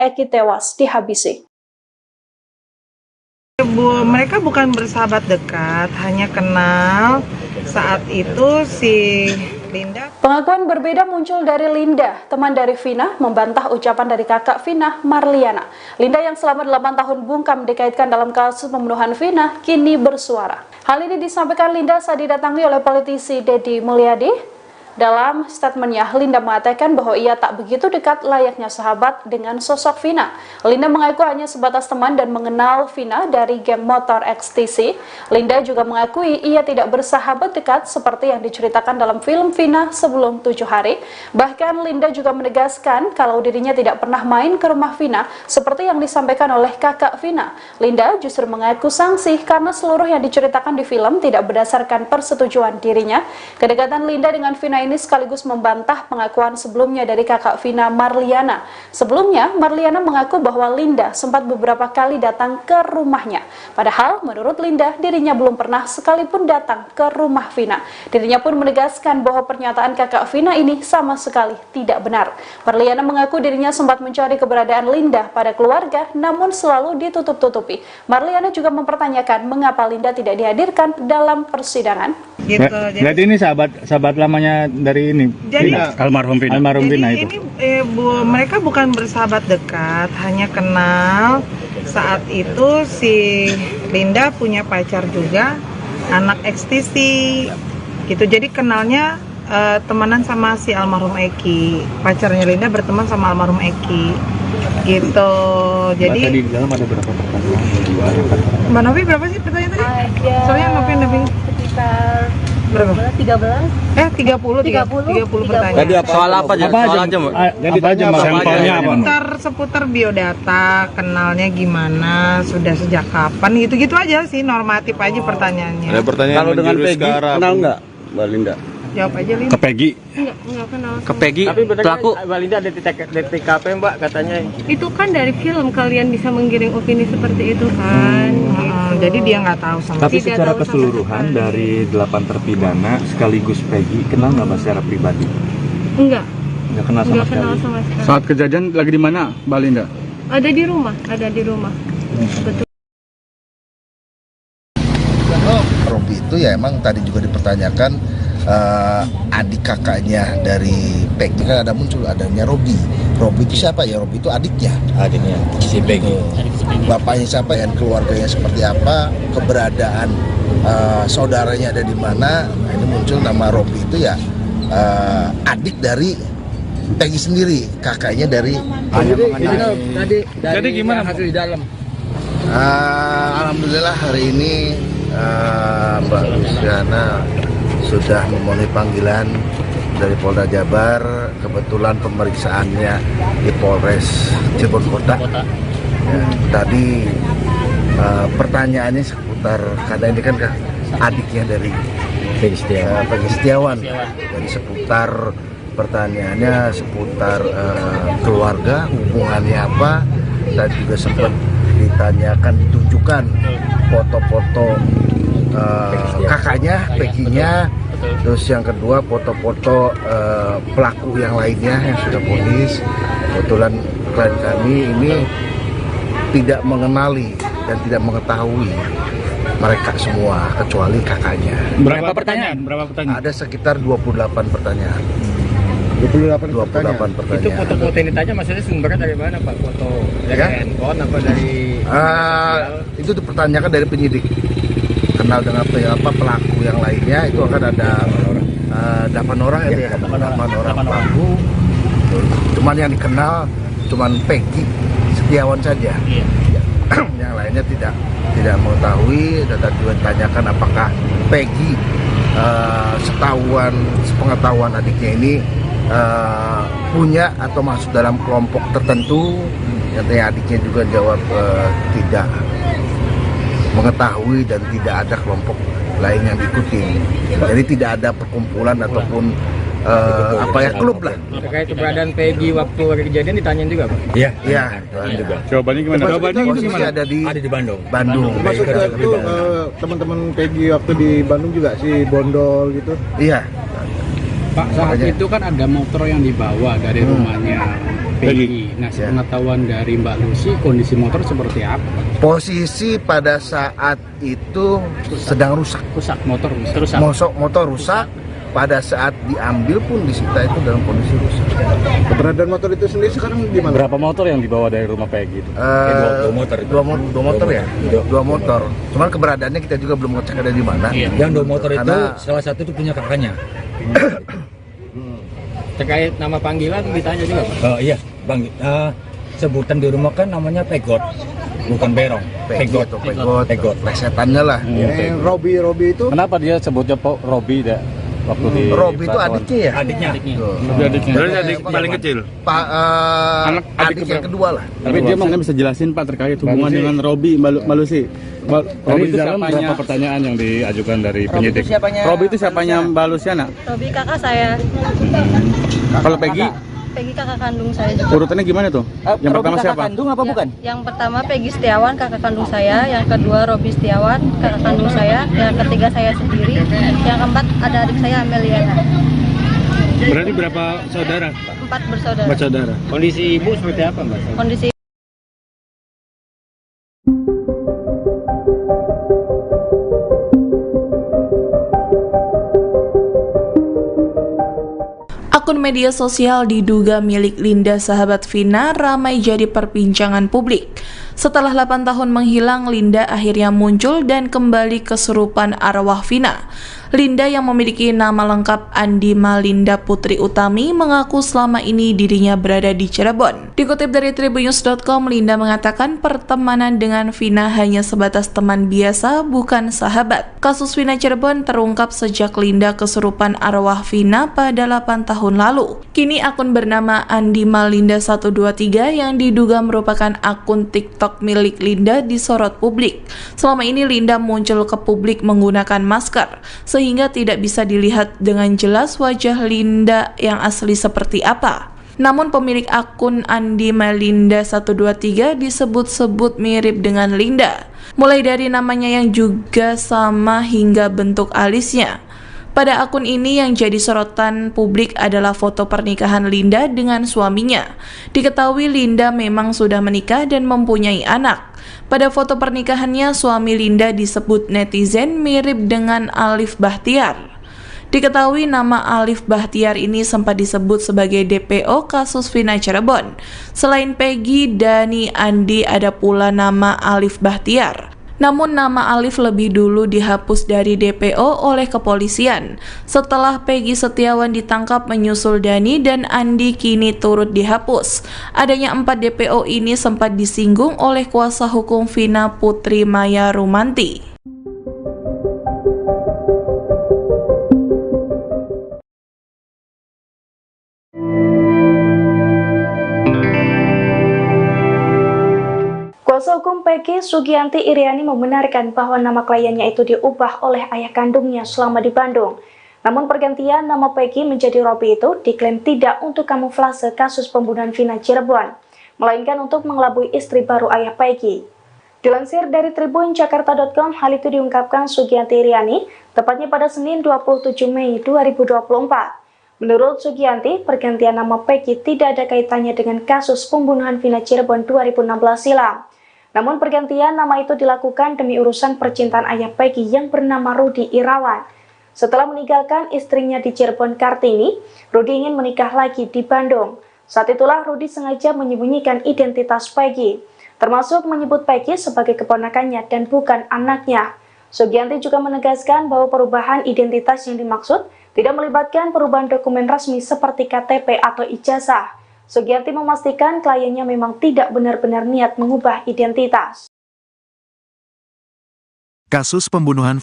Eki tewas dihabisi. Mereka bukan bersahabat dekat, hanya kenal. Saat itu si Linda. Pengakuan berbeda muncul dari Linda, teman dari Vina, membantah ucapan dari kakak Vina, Marliana. Linda yang selama 8 tahun bungkam dikaitkan dalam kasus pembunuhan Vina, kini bersuara. Hal ini disampaikan Linda saat didatangi oleh politisi Deddy Mulyadi. Dalam statementnya, Linda mengatakan bahwa ia tak begitu dekat layaknya sahabat dengan sosok Vina. Linda mengaku hanya sebatas teman dan mengenal Vina dari geng motor XTC. Linda juga mengakui ia tidak bersahabat dekat seperti yang diceritakan dalam film Vina sebelum 7 hari. Bahkan Linda juga menegaskan kalau dirinya tidak pernah main ke rumah Vina seperti yang disampaikan oleh kakak Vina. Linda justru mengaku sangsi karena seluruh yang diceritakan di film tidak berdasarkan persetujuan dirinya. Kedekatan Linda dengan Vina ini sekaligus membantah pengakuan sebelumnya dari kakak Vina, Marliana. Sebelumnya, Marliana mengaku bahwa Linda sempat beberapa kali datang ke rumahnya. Padahal, menurut Linda, dirinya belum pernah sekalipun datang ke rumah Vina. Dirinya pun menegaskan bahwa pernyataan kakak Vina ini sama sekali tidak benar. Marliana mengaku dirinya sempat mencari keberadaan Linda pada keluarga, namun selalu ditutup-tutupi. Marliana juga mempertanyakan mengapa Linda tidak dihadirkan dalam persidangan. Gitu. Jadi ini sahabat lamanya dari ini. Jadi almarhum Vina itu. Mereka bukan bersahabat dekat, hanya kenal. Saat itu si Linda punya pacar juga, anak XTC. Gitu. Jadi kenalnya temenan sama si almarhum Eki. Pacarnya Linda berteman sama almarhum Eki. Gitu. Jadi tadi di dalam ada berapa pertanyaan? Mbak Novi berapa sih pertanyaan tadi? Soalnya Novi Sekitar berapa? 30 pertanyaan. Tadi soal apa aja? Soal aja, Mbak. Yang ditanya sampelnya apa? Seputar biodata, kenalnya gimana, sudah sejak kapan, gitu-gitu aja sih, normatif aja pertanyaannya. Ada pertanyaan kalau dengan menjurus Peggy ke arah kenal nggak, Mbak Linda? Jawab aja, Lin. Ke Peggy. Enggak kenal. ke Peggy, Tapi pelaku. Mbak Linda ada di TKP, Mbak, katanya. Itu kan dari film kalian bisa menggiring opini seperti itu kan. Jadi dia nggak tahu sama Tapi Tidak secara tahu sama keseluruhan sekali. dari 8 terpidana sekaligus Peggy, kenal nggak Mbak secara pribadi? Enggak, Nggak kenal sama enggak sekali? kenal sama sekali. Saat kejadian lagi di mana, Mbak Linda? Ada di rumah. Betul. Robi itu ya emang tadi juga dipertanyakan adik kakaknya dari Peggy, kan ada muncul adanya Robi. Robi itu siapa ya? Robi itu adiknya. Adiknya si Peggy. Bapaknya siapa dan keluarganya seperti apa, keberadaan saudaranya ada di mana. Nah, ini muncul nama Robi itu ya adik dari Peggy sendiri, kakaknya dari Jadi gimana hasil di dalam? Alhamdulillah hari ini Mbak Luciana sudah memenuhi panggilan dari Polda Jabar. Kebetulan pemeriksaannya di Polres Cirebon Kota. Ya, tadi pertanyaannya seputar, karena ini kan adiknya dari Peggy Setiawan. Jadi seputar pertanyaannya seputar keluarga, hubungannya apa, dan juga sempat ditanyakan, ditunjukkan foto-foto kakaknya, Peggy-nya. Terus yang kedua foto-foto pelaku yang lainnya yang sudah vonis. Kebetulan klien kami ini tidak mengenali dan tidak mengetahui mereka semua kecuali kakaknya. Berapa pertanyaan? Ada sekitar 28 pertanyaan. 28 pertanyaan. Itu foto-foto yang ditanya maksudnya sumbernya dari mana, Pak? Foto dari handphone apa dari Itu dipertanyakan dari penyidik. Kenal dengan pelaku yang lainnya, itu akan ada 8 orang ya, 8 orang pelaku. Cuman yang dikenal cuman Peggy Setiawan saja. Yang lainnya tidak mengetahui. Dan juga ditanyakan apakah Peggy sepengetahuan adiknya ini punya atau masuk dalam kelompok tertentu. Katanya adiknya juga jawab tidak mengetahui dan tidak ada kelompok lain yang diikuti. Jadi tidak ada perkumpulan ataupun klub lah. terkait keberadaan Peggy waktu hari kejadian ditanyain juga, Pak? Iya. juga. Jawabannya gimana? Jawabannya itu Posisi gimana? ada di Bandung. Bandung. Maksudnya itu teman-teman Peggy waktu di Bandung juga si Bondol gitu. Iya. Pak, saat itu kan ada motor yang dibawa dari rumahnya Peggy. Nah, sepengetahuan dari Mbak Lucy, kondisi motor seperti apa? Posisi pada saat itu sedang rusak. Motor Rusak. Pada saat diambil pun disita itu dalam kondisi rusak. Keberadaan motor itu sendiri sekarang di mana? Berapa motor yang dibawa dari rumah Peggy itu? Dua motor ya? Dua motor. Cuman keberadaannya kita juga belum ngecek ada di mana. Yang 2 motor itu Karena- salah satu itu punya kakaknya. Terkait nama panggilan ditanya juga Pak? Oh iya, Bang. Sebutan di rumah kan namanya Pegot, bukan Berong. Pegot. Plesetannya lah. Robi itu Kenapa dia sebutnya Robi deh? Waktu di Robi itu Pelabuhan? adiknya ya? Adiknya. Berarti adik paling kecil. Adik yang kedua lah. Tapi dia mungkin bisa jelasin Pak terkait hubungan dengan Robi, Mbak Lucy. Robi itu berapa pertanyaan yang diajukan dari penyidik? Robi itu siapanya Mbak Luciana? Robi kakak saya, Kalau Peggy, Peggy kakak kandung saya juga. urutannya gimana tuh? Yang pertama siapa? Yang pertama Peggy Setiawan kakak kandung saya, yang kedua Robi Setiawan kakak kandung saya, yang ketiga saya sendiri, yang keempat ada adik saya Ameliana. Berarti berapa saudara? 4 bersaudara. Saudara. Kondisi ibu seperti apa Mbak? Kondisi Akun media sosial diduga milik Linda sahabat Vina ramai jadi perbincangan publik. Setelah 8 tahun menghilang, Linda akhirnya muncul dan kembali kesurupan arwah Vina. Linda yang memiliki nama lengkap Andi Malinda Putri Utami mengaku selama ini dirinya berada di Cirebon. Dikutip dari tribunnews.com, Linda mengatakan pertemanan dengan Vina hanya sebatas teman biasa, bukan sahabat. Kasus Vina Cirebon terungkap sejak Linda kesurupan arwah Vina pada 8 tahun lalu. Kini akun bernama Andi Malinda 123 yang diduga merupakan akun TikTok milik Linda disorot publik. Selama ini Linda muncul ke publik menggunakan masker, sehingga tidak bisa dilihat dengan jelas wajah Linda yang asli seperti apa. Namun pemilik akun Andi Malinda 123 disebut-sebut mirip dengan Linda, mulai dari namanya yang juga sama hingga bentuk alisnya. Pada akun ini yang jadi sorotan publik adalah foto pernikahan Linda dengan suaminya. Diketahui Linda memang sudah menikah dan mempunyai anak. Pada foto pernikahannya, suami Linda disebut netizen mirip dengan Alif Bahtiar. Diketahui nama Alif Bahtiar ini sempat disebut sebagai DPO kasus Vina Cirebon. Selain Peggy, Dani, Andi, ada pula nama Alif Bahtiar. Namun nama Alif lebih dulu dihapus dari DPO oleh kepolisian. Setelah Peggy Setiawan ditangkap menyusul Dani dan Andi kini turut dihapus. Adanya 4 DPO ini sempat disinggung oleh kuasa hukum Vina Putri Maya Rumanti. Kuasa hukum Peggy, Sugianti Iriani, membenarkan bahwa nama kliennya itu diubah oleh ayah kandungnya selama di Bandung. Namun pergantian nama Peggy menjadi Robi itu diklaim tidak untuk kamuflase kasus pembunuhan Vina Cirebon, melainkan untuk mengelabui istri baru ayah Peggy. Dilansir dari tribunjakarta.com, hal itu diungkapkan Sugianti Iriani tepatnya pada Senin 27 Mei 2024. Menurut Sugianti, pergantian nama Peggy tidak ada kaitannya dengan kasus pembunuhan Vina Cirebon 2016 silam. Namun pergantian nama itu dilakukan demi urusan percintaan ayah Peggy yang bernama Rudi Irawan. Setelah meninggalkan istrinya di Cirebon Kartini, Rudi ingin menikah lagi di Bandung. Saat itulah Rudi sengaja menyembunyikan identitas Peggy, termasuk menyebut Peggy sebagai keponakannya dan bukan anaknya. Sugianti juga menegaskan bahwa perubahan identitas yang dimaksud tidak melibatkan perubahan dokumen resmi seperti KTP atau ijazah. Sugianti memastikan kliennya memang tidak benar-benar niat mengubah identitas. Kasus pembunuhan